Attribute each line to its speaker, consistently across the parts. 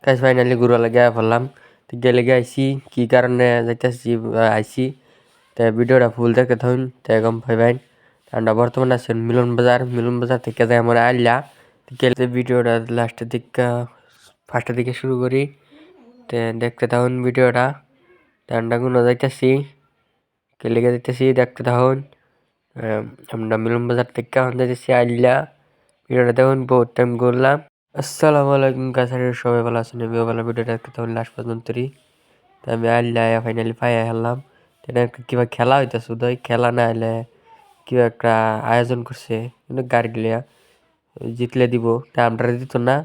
Speaker 1: Guys finally ঘুরা লাগে পড়লাম তো গেলে আইসি কি কারণে যাইতেছি আইসি তো ভিডিওটা ফুল দেখতে থাকুন তো গম পাইবেন। আমরা বর্তমানে আছেন মিলন বাজার থেকে যাই আমরা আইলা গেলে ভিডিওটা লাস্টের দিকে ফার্স্টের দিকে শুরু করি তো দেখতে থাকুন ভিডিওটা। তো আমরা কোনো যাইতেছি গেলে যাইতেছি দেখতে থাকুন। আমরা মিলন বাজার থেকে যাইতেছি আইলা ভিডিওটা দেখুন বহুত টাইম করলাম। আসসালামু আলাইকুম কাছারি সবাই ভালো আছেন, আমিও ভালো। ভিডিওটা দেখতে থাকুন লাস্ট পর্যন্তই। তো আমি আইলা ফাইনালি পাই হারলাম। এটা কিবা খেলা হইতেছে উদয়, খেলা না হলে কিবা একটা আয়োজন করছে কিন্তু গাড়ি লিয়া জিতলে দিব, তা আমরা দিত না,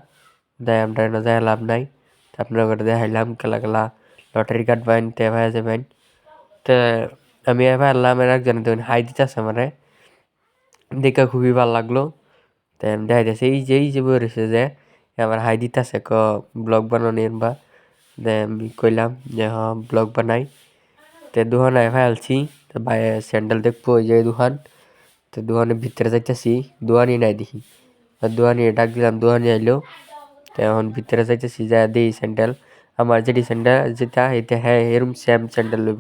Speaker 1: তাই আমরা না যাই লাভ নাই। আপনার ঘরে দেখাইলাম খেলা লটারি কাটবেন তে ভাই যাবেন। তো আমি এবার হারলাম, এর একজন দেখুন হাই দিতেছে মানে দেখে খুবই ভালো লাগলো। তো আমি দেখাইতেছে এই যে বলেছে যে আমার হাই দিতেছে ব্লগ বানানোর বা আমি কইলাম যে হ্যাঁ ব্লগ বানাই। তো দোকানে ফেলছি তো ভাই স্যান্ডেল দেখবো ওই যে দোকান, তো দোকানের ভিতরে যাইতেছি, দোকানই নাই দেখি। দোকানি ডাক দিলাম, দোকানি আইলো। তো এখন ভিতরে যাইতেছি, যা দিই স্যান্ডেল আমার যেটি স্যান্ডেল যেটা এটা হ্যাঁ এরম সেম স্যান্ডেল লইব।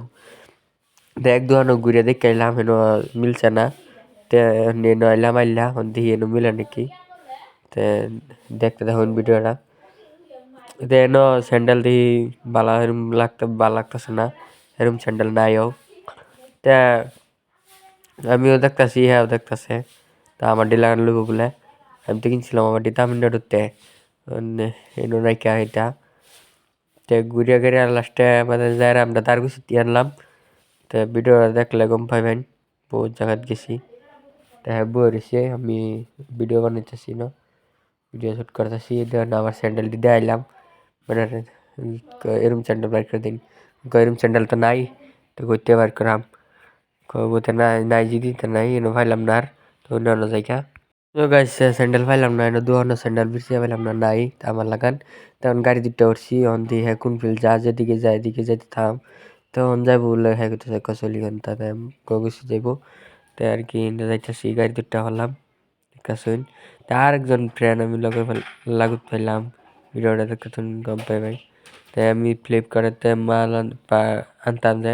Speaker 1: তো এক দোকানও ঘুরে দেখে আইলাম হেন মিলছে না। তো নইলাম আইলা দেখি এনে মিলে নাকি। তো দেখতে দেখুন ভিডিওটা। দেন স্যান্ডেল দিয়ে বালা এরম ভালো লাগতেছে না, এরম স্যান্ডেল নাইও। তা আমিও দেখতেছি, হ্যাঁ দেখতেছে। তা আমার ডিলার লইব বলে, আমি তো কিনছিলাম আমার ডি তামিলনাড়ুতে এনো নাইকা এটা। তো ঘুরিয়া ঘুরিয়া লাস্টে মানে যাই আমরা তার কিছু আনলাম। তো ভিডিও দেখলে গম পাইবেন বহুত জায়গাত গেছি। তা হ্যাঁ বইছে আমি ভিডিও বানাইতেছি না, ভিডিও শ্যুট করতেছি। দেন আমার স্যান্ডেল দিয়ে আইলাম মানে এরম স্যান্ডেল বার করে দিন, এরম স্যান্ডেল তো নাই, তো করতে বার করাম কবতে নাই যদি তো নাই এনে পাইলাম না। আর তো অন্য জায়গা তো গাইস স্যান্ডেল পাইলাম না, এনে দুহানো স্যান্ডেল বিছিয়ে পাইলাম না, নাই আমার লাগান। তখন গাড়ি দুটো উঠছি, অন দিয়ে হ্যাঁ কোন ফিল্ড যেদিকে যায় এদিকে যেতে থাম। তখন যাইব বলে হ্যাঁ করতেছে কচলি গান তাতে গুছি যাইব। তো আর কি যাইতেছি গাড়ি দুটা হলাম কাছুন। তা আরেকজন ফ্রেন্ড আমি লাগুত পাইলাম, ভিডিওটা দেখতে গম পাইবাই। তাই আমি ফ্লিপকার্টেতে মাল আনতাম যে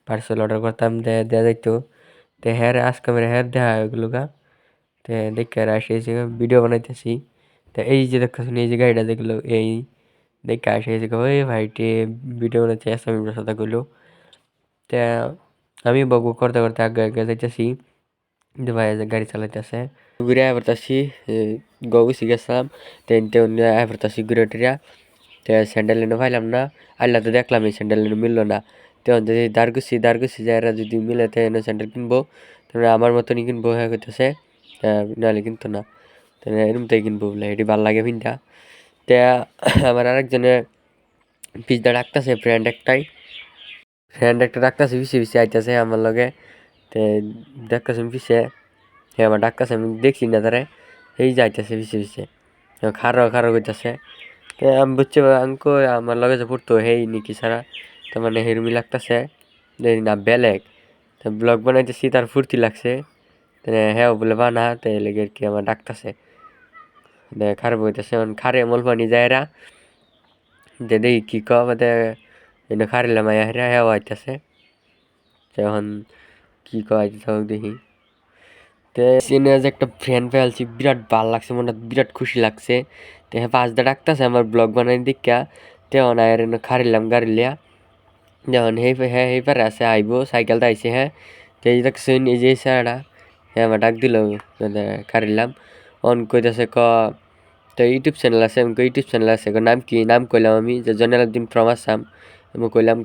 Speaker 1: পার্সেল অর্ডার করতাম দেয়া যাইতো। তো হ্যাঁ আজকে আমার হ্যাঁ দেখা ওইগুলো গা। তো দেখে আর এসে ভিডিও বানাইতেছি। তো এই যে দেখতেছেন এই যে গাড়িটা দেখলো এই দেখে এসে ওই ভাইটি ভিডিও বানাইতে আমি সাথে করলো। তা আমি বকু করতে করতে আগে আগে যাইতেছি, কিন্তু ভাই গাড়ি চালাইতেছে ঘুরে আইবতাছি গেছি গেছিলাম। তেনতে আইবতাছি ঘুরে টুরিয়া। তো স্যান্ডেল এনে পাইলাম না, আল্লাহ তো দেখলাম এই স্যান্ডেল এনে মিললো না। তখন যদি দারগুছি যারা যদি মিলে তো এনে স্যান্ডেল কিনবো, তাহলে আমার মতনই কিনবো হ্যাঁ করতেছে, নাহলে কিন্তু না। তাহলে এরম তাই কিনবো বলে এটি ভাল লাগে পিনটা। তা আমার আরেকজনে পিসটা ডাকতেছে, ফ্রেন্ড একটা ডাকতেছে পিছিয়ে আইতেছে আমার লগে। তো দেখতেছে পিছিয়ে হ্যাঁ আমার ডাকতেছে, আমি দেখছি না তারে, এই যাইতেছে পিছিয়ে খারো করতেছে। তো আমি বুঝছি আঙ্কো আমার লগে যে পড়তো হেই নাকি সারা, তো মানে হেরমি লাগতেছে না বেলেগ। তো ব্লগ বানাইতেছি তার ফুর্তি লাগছে, হ্যাঁ বলে বানা তো লেগে আর কি আমার ডাকতেছে। খারাপ হইতেছে খারে মল পানি যায়রা যে দেখি কি কাতে খারিলাম হেরা হ্যাঁ আইতেছে। তখন কি কয় দেখি। তো সিনে যে একটা ফ্রেন্ড পেয়েছি বিরাট ভাল লাগছে, মনে বিরাট খুশি লাগছে। তো হ্যাঁ পাঁচটা ডাকতেছে আমার ব্লগ বানাই দীক্ষা। তেমন আর খারিলাম গাড়ি লিয়া, যেমন হ্যাঁ এই পারে আছে আইব সাইকেলটা আইসে। হ্যাঁ তো এই দেখছেন এই যে স্যারটা হ্যাঁ আমার ডাক দিল খারিলাম। অন কইতেছে তো ইউটিউব চ্যানেল আছে, আমি ইউটিউব চ্যানেল আছে নাম কি, নাম কইলাম আমি যে জয়নাল ফ্রম আসাম। আমি কইলাম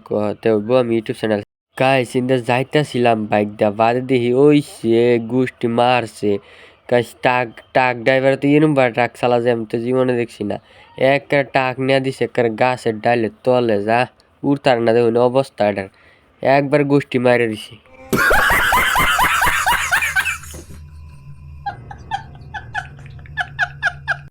Speaker 1: তো আমি ইউটিউব চ্যানেল গাইস ইন্দা যাইতাছিলাম বাইক দা বাদে দেখি ওই সে গোষ্ঠী মারছে। গাইস টাক ড্রাইভার তো এরম বা ট্রাক চালা যায় আমি তো জীবনে দেখছি না। একটা টাক নিয়ে দিছে একটা গাছের ডাইলে তলে যা উড়তার না দেখুন অবস্থা এটার, একবার গোষ্ঠী মারে দিছে।